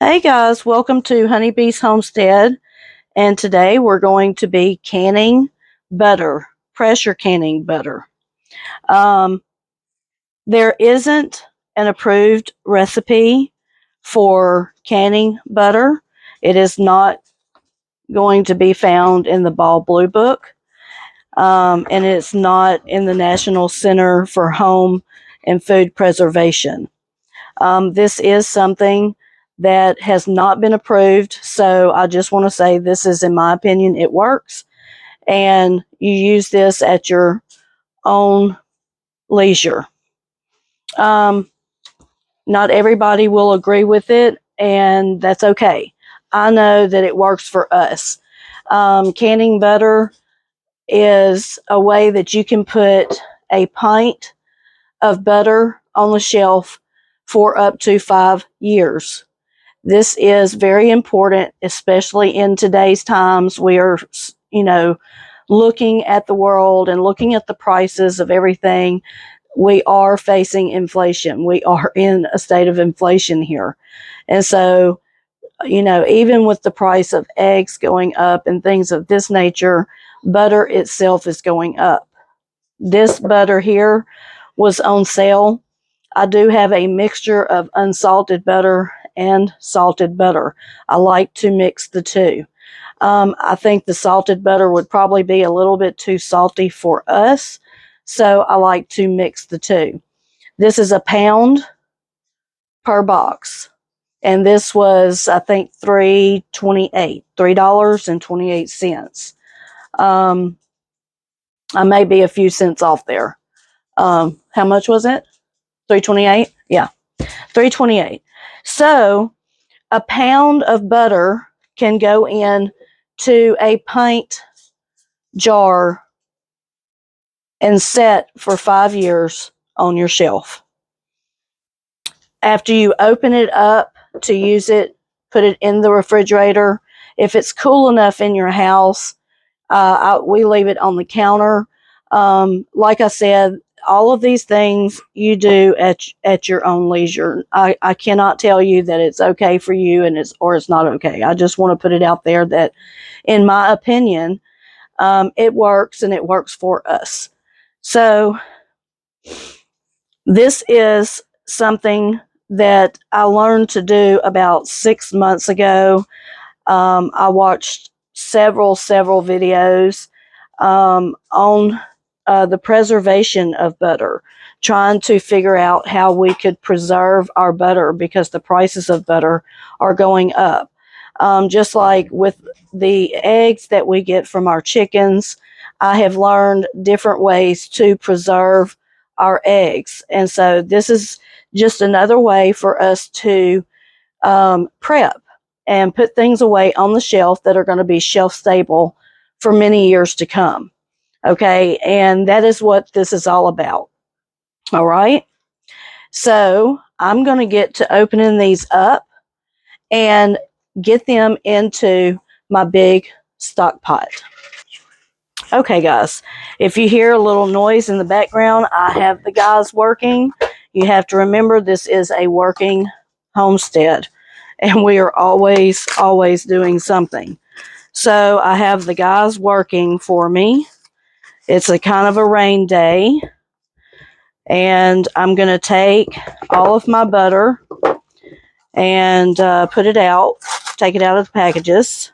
Hey guys, welcome to Honeybee's Homestead, and today we're going to be canning butter, pressure canning butter. Um, there isn't an approved recipe for canning butter. It is not going to be found in the Ball Blue Book, and it's not in the National Center for Home and Food Preservation. This is something that has not been approved, so I just want to say this is, in my opinion, it works, and you use this at your own leisure. Um, Not everybody will agree with it, and that's okay. I know that it works for us. Canning butter is a way that you can put a pint of butter on the shelf for up to 5 years. This is very important, especially in today's times. We are, looking at the world and looking at the prices of everything. We are facing inflation. We are in a state of inflation here. And so, even with the price of eggs going up and things of this nature, butter itself is going up. This butter here was on sale. I do have a mixture of unsalted butter and salted butter. I like to mix the two. I think the salted butter would probably be a little bit too salty for us, so I like to mix the two. This is £1 per box, and this was, I think, $3.28. I may be a few cents off there. How much was it? $3.28? Yeah, $3.28. So a pound of butter can go in to a pint jar and set for 5 years on your shelf. After you open it up to use it, put it in the refrigerator. If it's cool enough in your house, we leave it on the counter. Like I said, all of these things you do at your own leisure. I cannot tell you that it's okay for you it's not okay. I just want to put it out there that, in my opinion, it works, and it works for us. So this is something that I learned to do about 6 months ago. I watched several videos on the preservation of butter, trying to figure out how we could preserve our butter because the prices of butter are going up. Just like with the eggs that we get from our chickens, I have learned different ways to preserve our eggs. And so this is just another way for us to prep and put things away on the shelf that are going to be shelf stable for many years to come. Okay, and that is what this is all about. All right, so I'm going to get to opening these up and get them into my big stock pot. Okay, guys, if you hear a little noise in the background, I have the guys working. You have to remember this is a working homestead, and we are always doing something. So I have the guys working for me. It's a kind of a rain day, and I'm going to take all of my butter and put it out, take it out of the packages.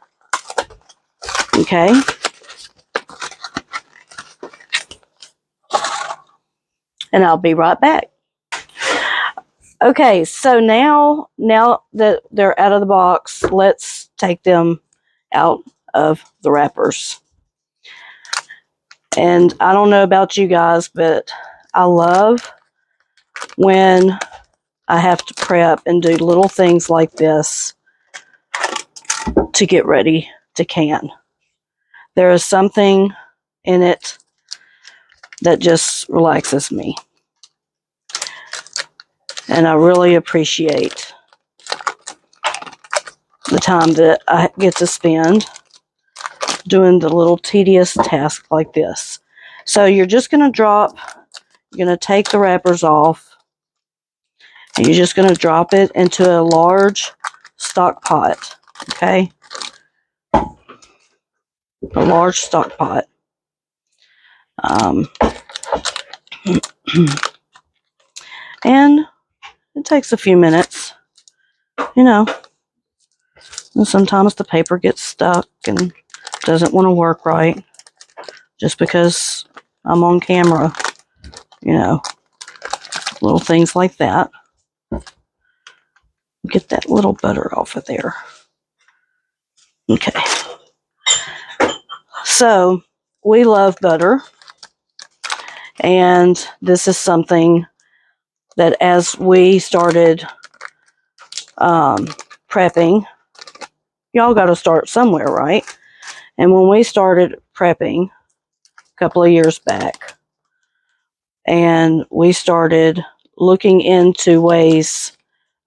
Okay. And I'll be right back. Okay, so now that they're out of the box, let's take them out of the wrappers. And I don't know about you guys, but I love when I have to prep and do little things like this to get ready to can. There is something in it that just relaxes me. And I really appreciate the time that I get to spend doing the little tedious task like this. So you're just going to take the wrappers off, and you're just going to drop it into a large stock pot, okay? A large stock pot. And it takes a few minutes, you know. And sometimes the paper gets stuck and doesn't want to work right just because I'm on camera, you know, little things like that. Get that little butter off of there. Okay. So we love butter, and this is something that as we started prepping, y'all got to start somewhere, right? And when we started prepping a couple of years back, and we started looking into ways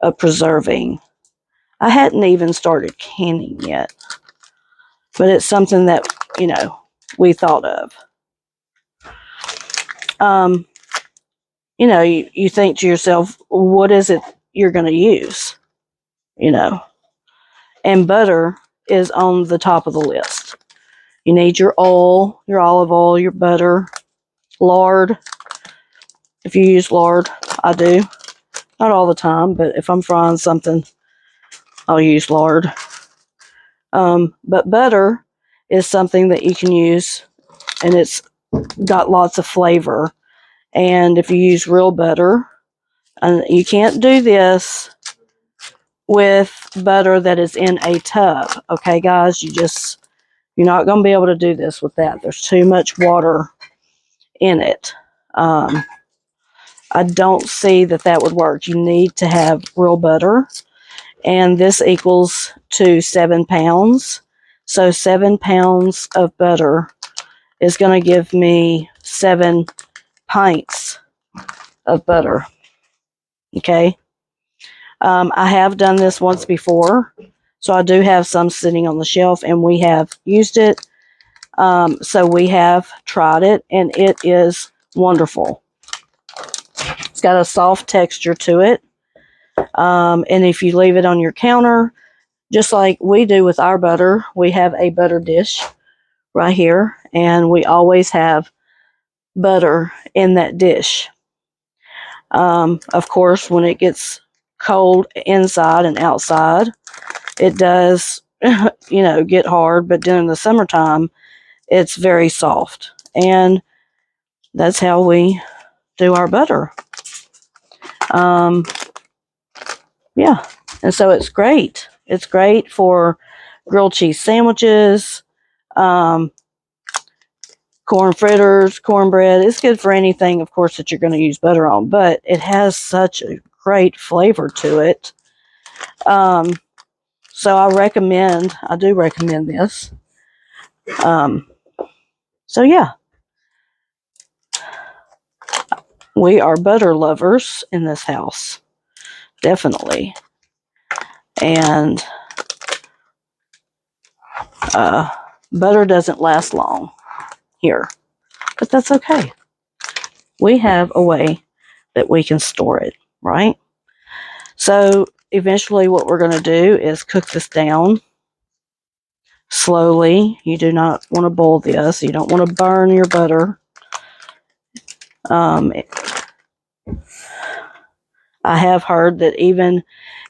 of preserving, I hadn't even started canning yet, but it's something that, you know, we thought of. You know, you think to yourself, what is it you're going to use? You know, and butter is on the top of the list. You need your oil, your olive oil, your butter, lard. If you use lard, I do. Not all the time, but if I'm frying something, I'll use lard. But butter is something that you can use, and it's got lots of flavor. And if you use real butter, and you can't do this with butter that is in a tub, okay, guys? You're not going to be able to do this with that. There's too much water in it. I don't see that would work. You need to have real butter, and this equals to 7 pounds. So 7 pounds of butter is going to give me 7 pints of butter. Okay. I have done this once before, so I do have some sitting on the shelf, and we have used it. So we have tried it, and it is wonderful. It's got a soft texture to it. And if you leave it on your counter, just like we do with our butter, we have a butter dish right here, and we always have butter in that dish. Of course, when it gets cold inside and outside, it does, you know, get hard, but during the summertime, it's very soft. And that's how we do our butter. Yeah, and so it's great. It's great for grilled cheese sandwiches, corn fritters, cornbread. It's good for anything, of course, that you're going to use butter on, but it has such a great flavor to it. So I do recommend this. So yeah, we are butter lovers in this house, definitely. And butter doesn't last long here, but that's okay. We have a way that we can store it, right? So eventually what we're going to do is cook this down slowly. You do not want to boil this. You don't want to burn your butter. I have heard that even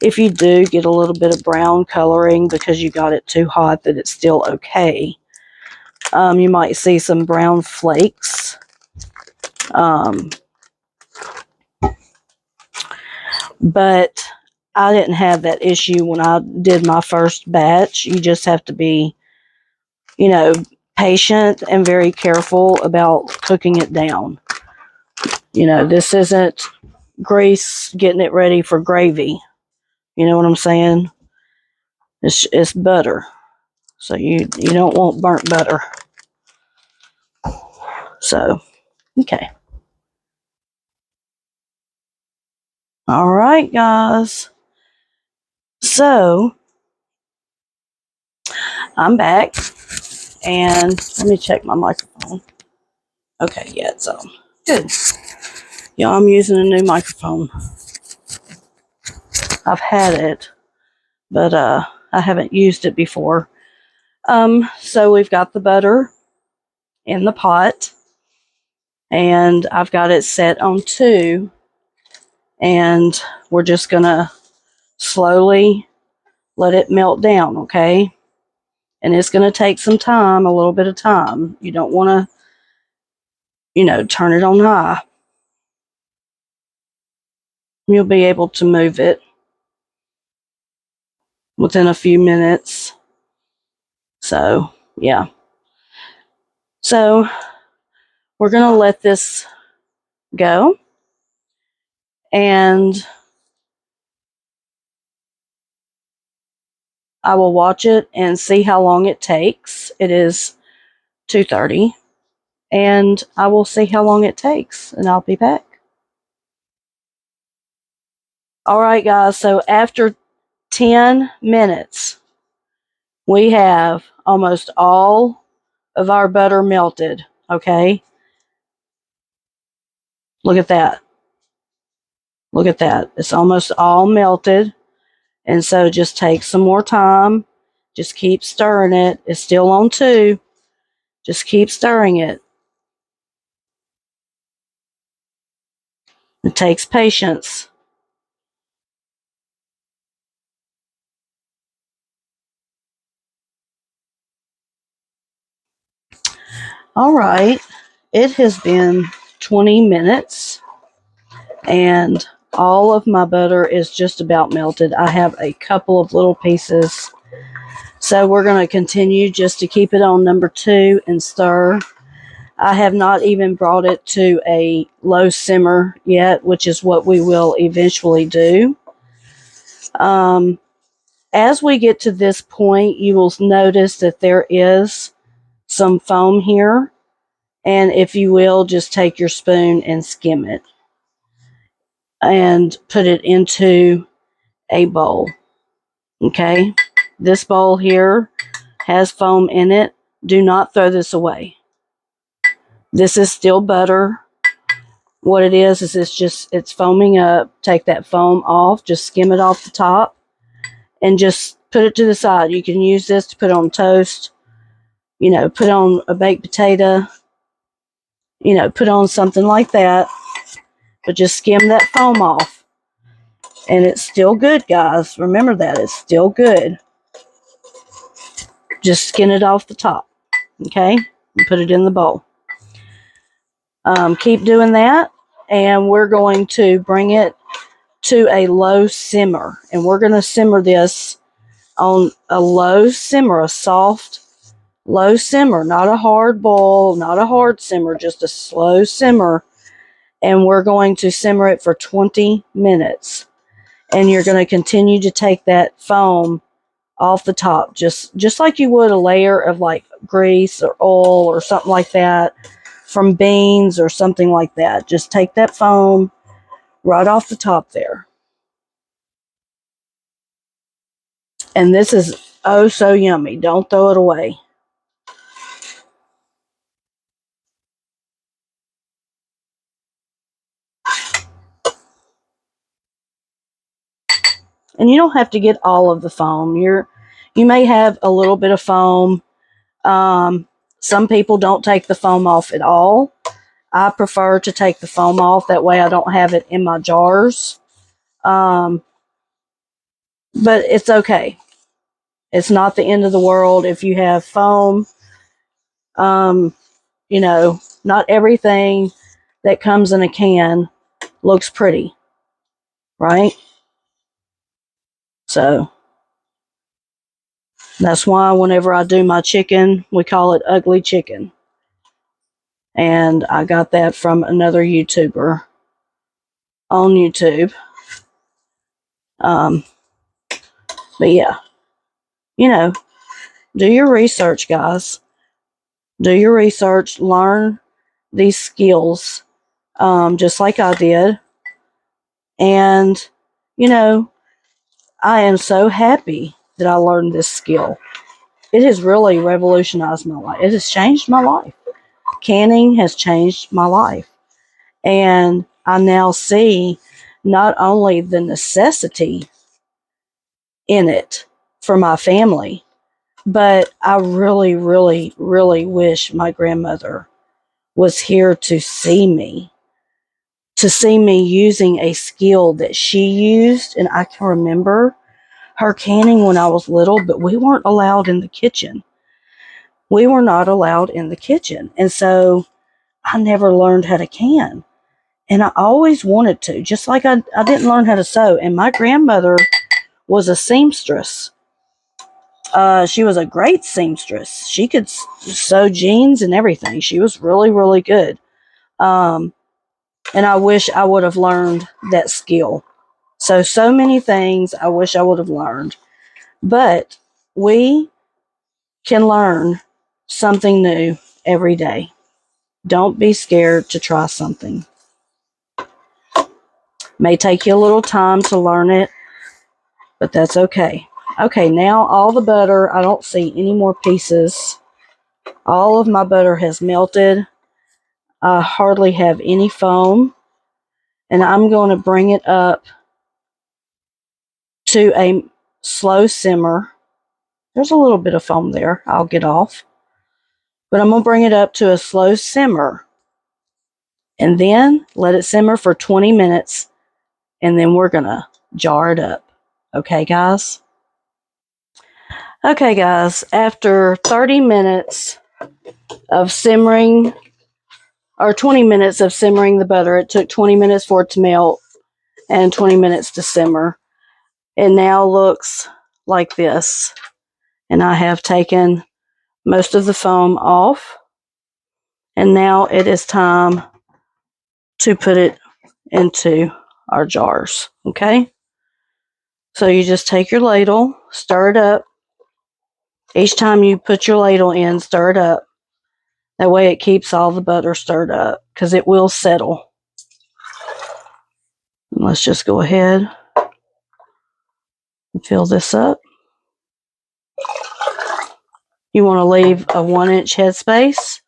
if you do get a little bit of brown coloring because you got it too hot, that it's still okay. You might see some brown flakes. But I didn't have that issue when I did my first batch. You just have to be, you know, patient and very careful about cooking it down. You know, this isn't grease getting it ready for gravy. You know what I'm saying? It's butter. So you don't want burnt butter. So, okay. All right, guys. So, I'm back, and let me check my microphone. Okay, yeah, it's on. Good. Yeah, I'm using a new microphone. I've had it but I haven't used it before. So we've got the butter in the pot, and I've got it set on 2, and we're just gonna slowly let it melt down, okay? And it's gonna take some time, a little bit of time. You don't want to, turn it on high. You'll be able to move it within a few minutes. So, yeah. So, we're gonna let this go, and I will watch it and see how long it takes. It is 2:30, and I will see how long it takes, and I'll be back. All right, guys, so after 10 minutes, we have almost all of our butter melted, okay? Look at that. Look at that. It's almost all melted, and so just take some more time. Just keep stirring it. It's still on 2. Just keep stirring it. It takes patience. All right. It has been 20 minutes, and all of my butter is just about melted. I have a couple of little pieces. So we're going to continue just to keep it on number 2 and stir. I have not even brought it to a low simmer yet, which is what we will eventually do. As we get to this point, you will notice that there is some foam here. And if you will, just take your spoon and skim it and put it into a bowl. Okay? This bowl here has foam in it. Do not throw this away. This is still butter. What it is it's foaming up. Take that foam off. Just skim it off the top and just put it to the side. You can use this to put on toast, put on a baked potato, put on something like that. But just skim that foam off. And it's still good, guys. Remember that. It's still good. Just skin it off the top. Okay? And put it in the bowl. Keep doing that. And we're going to bring it to a low simmer. And we're going to simmer this on a low simmer, a soft low simmer, not a hard boil, not a hard simmer, just a slow simmer. And we're going to simmer it for 20 minutes. And you're going to continue to take that foam off the top, just like you would a layer of like grease or oil or something like that from beans or something like that. Just take that foam right off the top there. And this is oh so yummy. Don't throw it away. And you don't have to get all of the foam. You may have a little bit of foam. Some people don't take the foam off at all. I prefer to take the foam off. That way I don't have it in my jars. But it's okay. It's not the end of the world if you have foam. Not everything that comes in a can looks pretty, right? So that's why whenever I do my chicken, we call it ugly chicken. And I got that from another YouTuber on YouTube. But yeah, do your research, guys. Do your research. Learn these skills, just like I did. And, I am so happy that I learned this skill. It has really revolutionized my life. It has changed my life. Canning has changed my life. And I now see not only the necessity in it for my family. But I really, really, really wish my grandmother was here to see me using a skill that she used. And I can remember her canning when I was little, but we weren't allowed in the kitchen. We were not allowed in the kitchen. And so I never learned how to can. And I always wanted to, just like I didn't learn how to sew. And my grandmother was a seamstress. She was a great seamstress. She could sew jeans and everything. She was really, really good. And I wish I would have learned that skill. So many things I wish I would have learned. But we can learn something new every day. Don't be scared to try something. May take you a little time to learn it, but that's okay. Okay, now all the butter, I don't see any more pieces. All of my butter has melted. I hardly have any foam. And I'm going to bring it up to a slow simmer. There's a little bit of foam there. I'll get off. But I'm going to bring it up to a slow simmer. And then let it simmer for 20 minutes. And then we're going to jar it up. Okay, guys? Okay, guys. After 30 minutes of simmering, or 20 minutes of simmering the butter, it took 20 minutes for it to melt and 20 minutes to simmer. It now looks like this. And I have taken most of the foam off. And now it is time to put it into our jars. Okay? So you just take your ladle, stir it up. Each time you put your ladle in, stir it up. That way it keeps all the butter stirred up because it will settle. And let's just go ahead and fill this up. You want to leave a 1-inch headspace.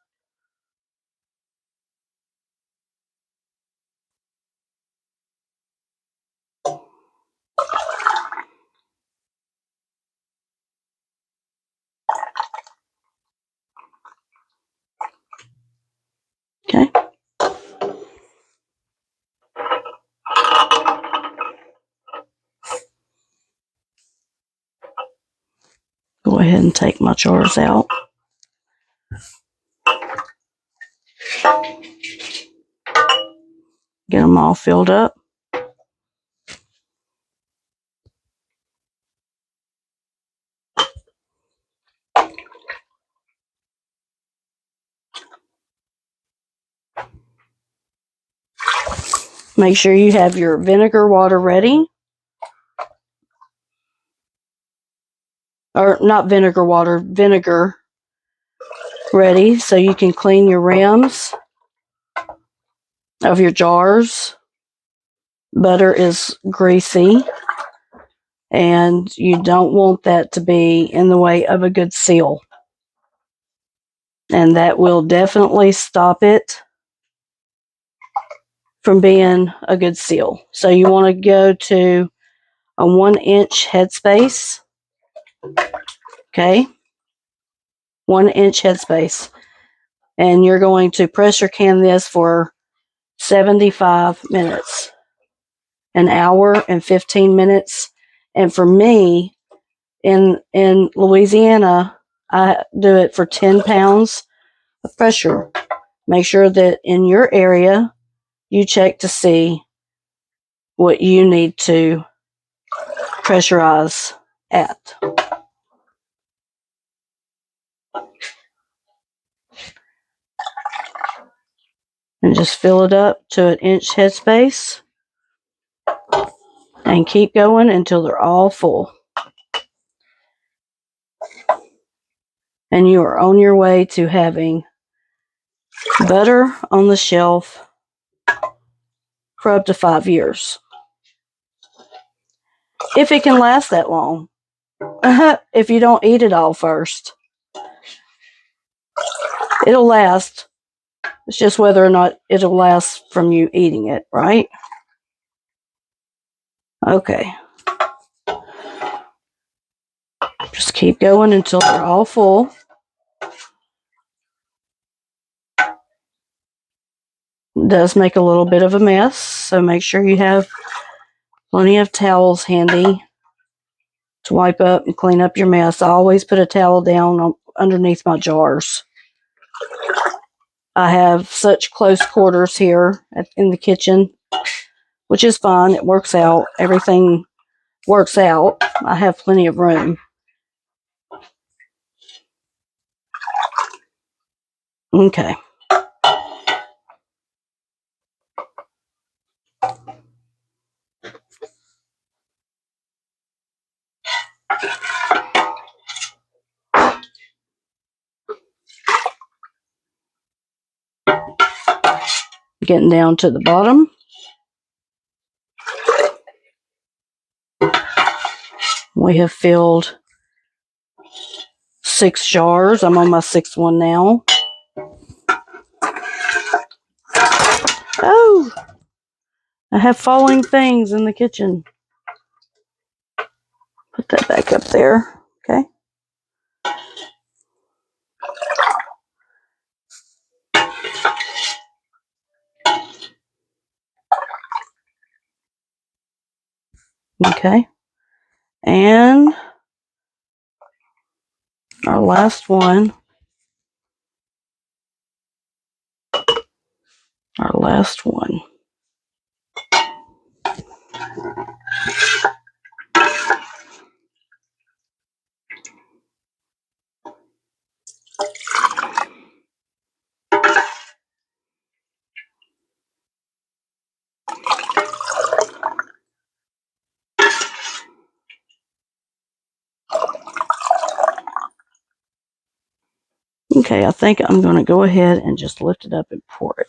Okay. Go ahead and take my jars out. Get them all filled up. Make sure you have your vinegar water ready. Or not vinegar water, vinegar ready so you can clean your rims of your jars. Butter is greasy and you don't want that to be in the way of a good seal. And that will definitely stop it from being a good seal. So you want to go to a 1-inch headspace. Okay. 1-inch headspace. And you're going to pressure can this for 75 minutes. An hour and 15 minutes. And for me, in Louisiana, I do it for 10 pounds of pressure. Make sure that in your area, you check to see what you need to pressurize at. And just fill it up to an inch headspace. And keep going until they're all full. And you are on your way to having butter on the shelf for up to 5 years. If it can last that long. If you don't eat it all first. It'll last. It's just whether or not it'll last from you eating it, right? Okay. Keep going until they're all full. It does make a little bit of a mess, so make sure you have plenty of towels handy to wipe up and clean up your mess. I always put a towel down underneath my jars. I have such close quarters here in the kitchen, which is fine. It works out. Everything works out. I have plenty of room. Okay. Getting down to the bottom. We have filled 6 jars. I'm on my 6th one now. Oh, I have falling things in the kitchen. Put that back up there. Okay. Okay. And our last one. Our last one. Okay, I think I'm going to go ahead and just lift it up and pour it.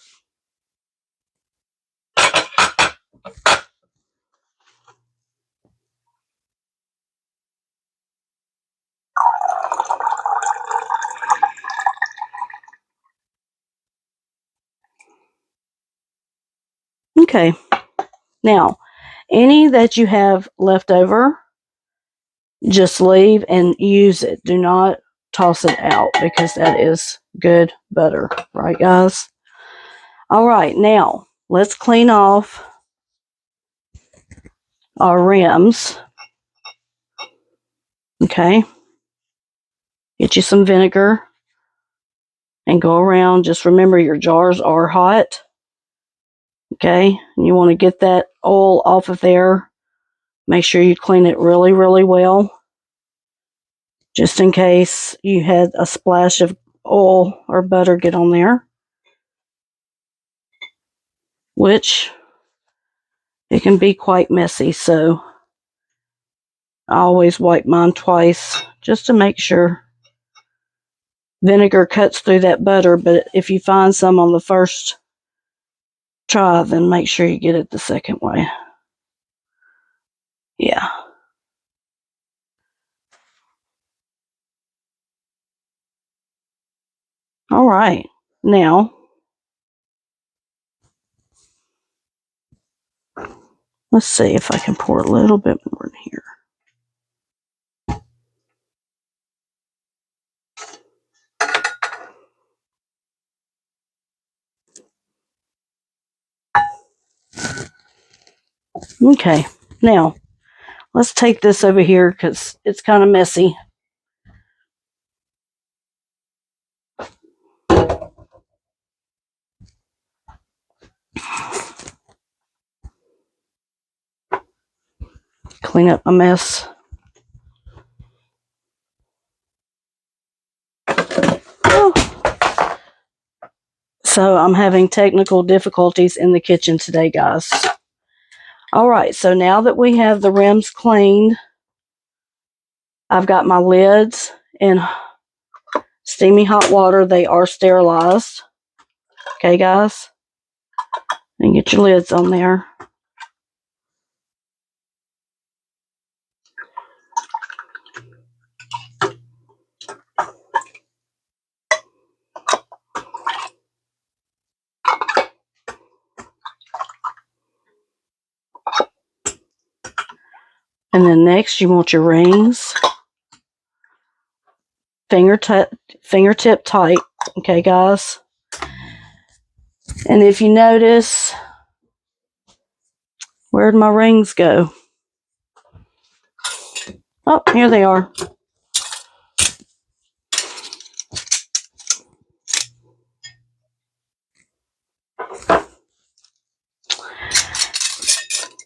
Okay, now any that you have left over, just leave and use it. Do not toss it out because that is good butter, right, guys? All right, now let's clean off our rims. Okay, get you some vinegar and go around. Just remember your jars are hot. Okay, and you want to get that oil off of there. Make sure you clean it really, really well, just in case you had a splash of oil or butter get on there, which it can be quite messy. So I always wipe mine twice just to make sure. Vinegar cuts through that butter, but if you find some on the first try, then make sure you get it the second way. Yeah. All right. Now, let's see if I can pour a little bit more in here. Okay. Now, let's take this over here because it's kind of messy. Clean up my mess. Oh. So I'm having technical difficulties in the kitchen today, guys. All right, so now that we have the rims cleaned, I've got my lids in steamy hot water. They are sterilized. Okay, guys? And get your lids on there. And then next, you want your rings. fingertip tight. Okay, guys. And if you notice, where'd my rings go? Oh, here they are.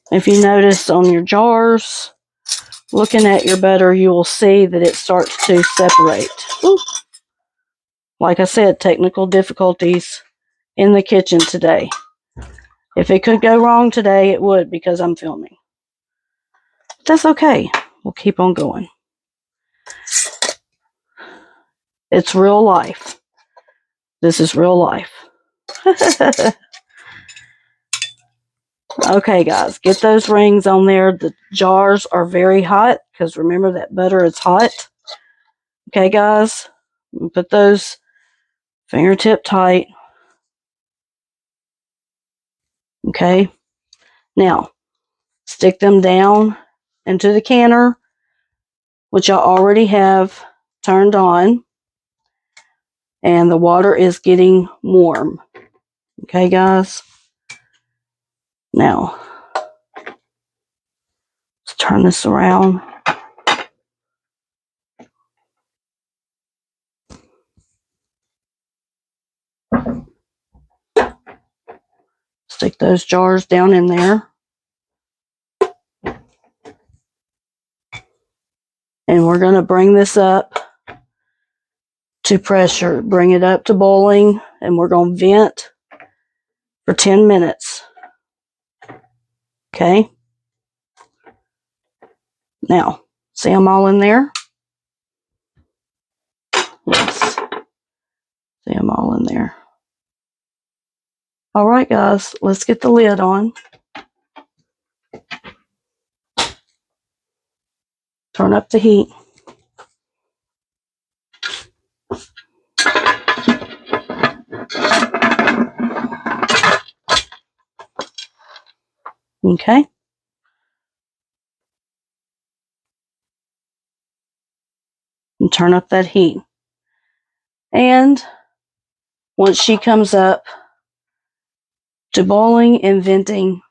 If you notice on your jars, looking at your butter, you will see that it starts to separate. Ooh. Like I said, technical difficulties in the kitchen today. If it could go wrong today, it would, because I'm filming. But that's okay. We'll keep on going. It's real life. This is real life. Okay, guys, get those rings on there. The jars are very hot, because remember that butter is hot. Okay, guys, put those fingertip tight. Okay, now stick them down into the canner, which I already have turned on, and the water is getting warm. Okay, guys, now let's turn this around. Stick those jars down in there. And we're going to bring this up to pressure. Bring it up to boiling, and we're going to vent for 10 minutes. Okay? Now, see them all in there? Yes. See them all in there. All right, guys, let's get the lid on. Turn up the heat. Okay. And turn up that heat. And once she comes up to boiling and venting,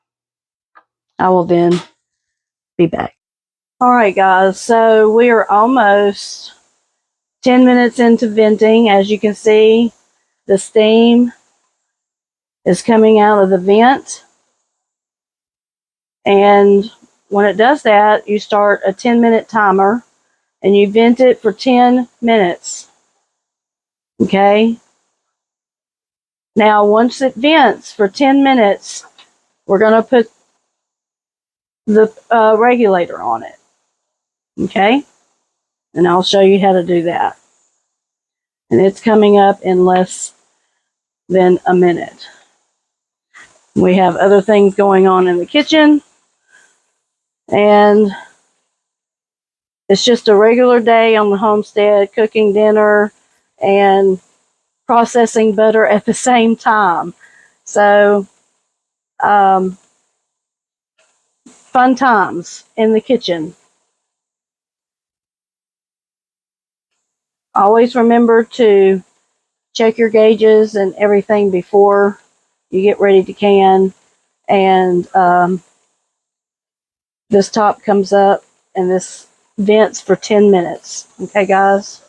I will then be back. All right, guys, so we are almost 10 minutes into venting. As you can see, the steam is coming out of the vent. And when it does that, you start a 10-minute timer and you vent it for 10 minutes. Okay? Now, once it vents for 10 minutes, we're going to put the regulator on it. Okay? And I'll show you how to do that. And it's coming up in less than a minute. We have other things going on in the kitchen. And it's just a regular day on the homestead, cooking dinner and processing butter at the same time. So, fun times in the kitchen. Always remember to check your gauges and everything before you get ready to can. And this top comes up and this vents for 10 minutes. Okay, guys?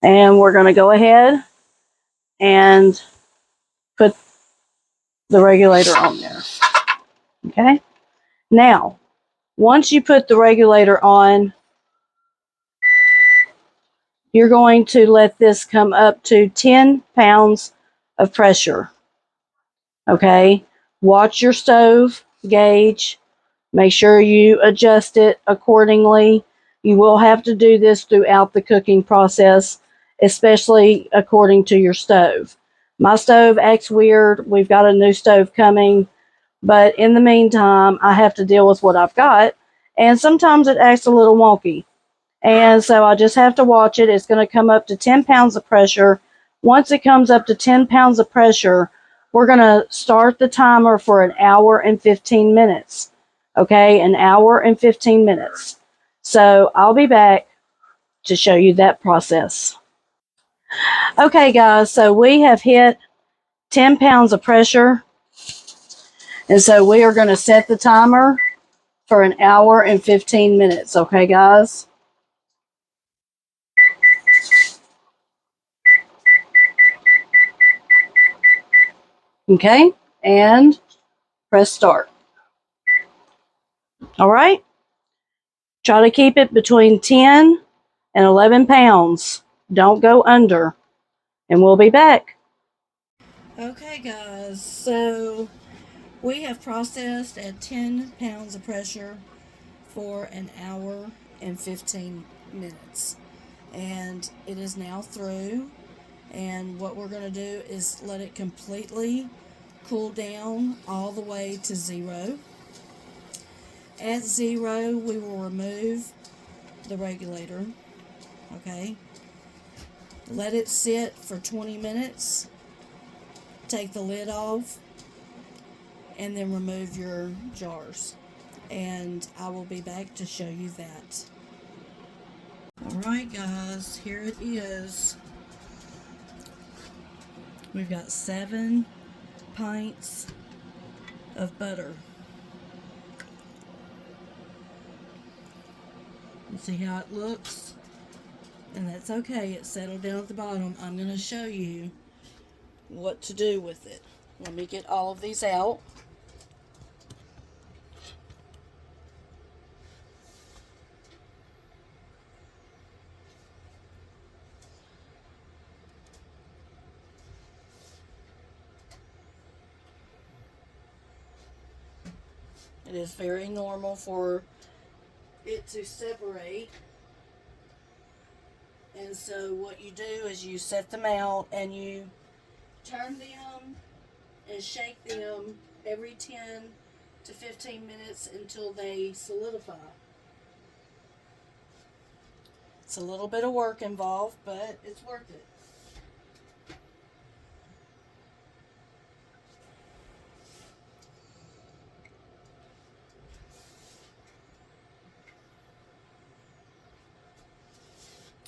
And we're going to go ahead and put the regulator on there. Okay? Now, once you put the regulator on, you're going to let this come up to 10 pounds of pressure. Okay? Watch your stove gauge. Make sure you adjust it accordingly. You will have to do this throughout the cooking process, especially according to your stove. My stove acts weird. We've got a new stove coming. But in the meantime, I have to deal with what I've got. And sometimes it acts a little wonky. And so I just have to watch it. It's going to come up to 10 pounds of pressure. Once it comes up to 10 pounds of pressure, we're going to start the timer for an hour and 15 minutes. Okay, an hour and 15 minutes. So I'll be back to show you that process. Okay, guys, so we have hit 10 pounds of pressure, and so we are going to set the timer for an hour and 15 minutes. Okay, guys? Okay, and press start. All right. Try to keep it between 10 and 11 pounds. Don't go under. And we'll be back. Okay, guys, so we have processed at 10 pounds of pressure for an hour and 15 minutes. And it is now through. And what we're going to do is let it completely cool down all the way to 0. At 0, we will remove the regulator. Okay. Let it sit for 20 minutes. Take the lid off and then remove your jars. And I will be back to show you that. Alright, guys, here it is. We've got 7 pints of butter. You see how it looks? And that's okay, it settled down at the bottom. I'm going to show you what to do with it. Let me get all of these out. It is very normal for it to separate. And so what you do is you set them out and you turn them and shake them every 10 to 15 minutes until they solidify. It's a little bit of work involved, but it's worth it.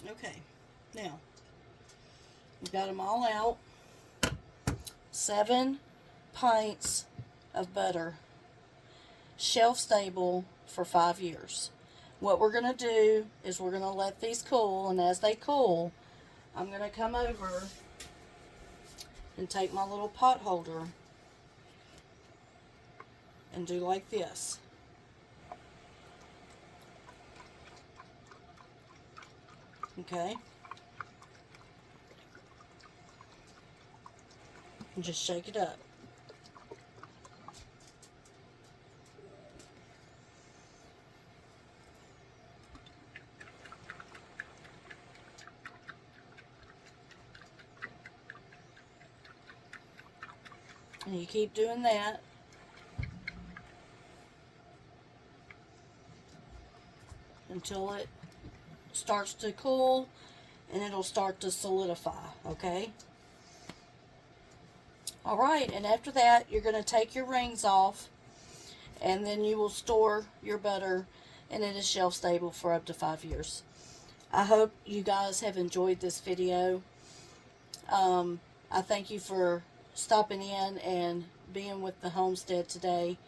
Okay, now we've got them all out. 7 pints of butter, shelf stable for 5 years. What we're going to do is we're going to let these cool, and as they cool, I'm going to come over and take my little pot holder and do like this. Okay? And just shake it up. And you keep doing that until it starts to cool and it'll start to solidify, okay? Alright, and after that, you're going to take your rings off, and then you will store your butter, and it is shelf stable for up to 5 years. I hope you guys have enjoyed this video. I thank you for stopping in and being with the homestead today.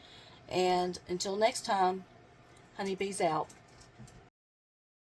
And until next time, honeybees out.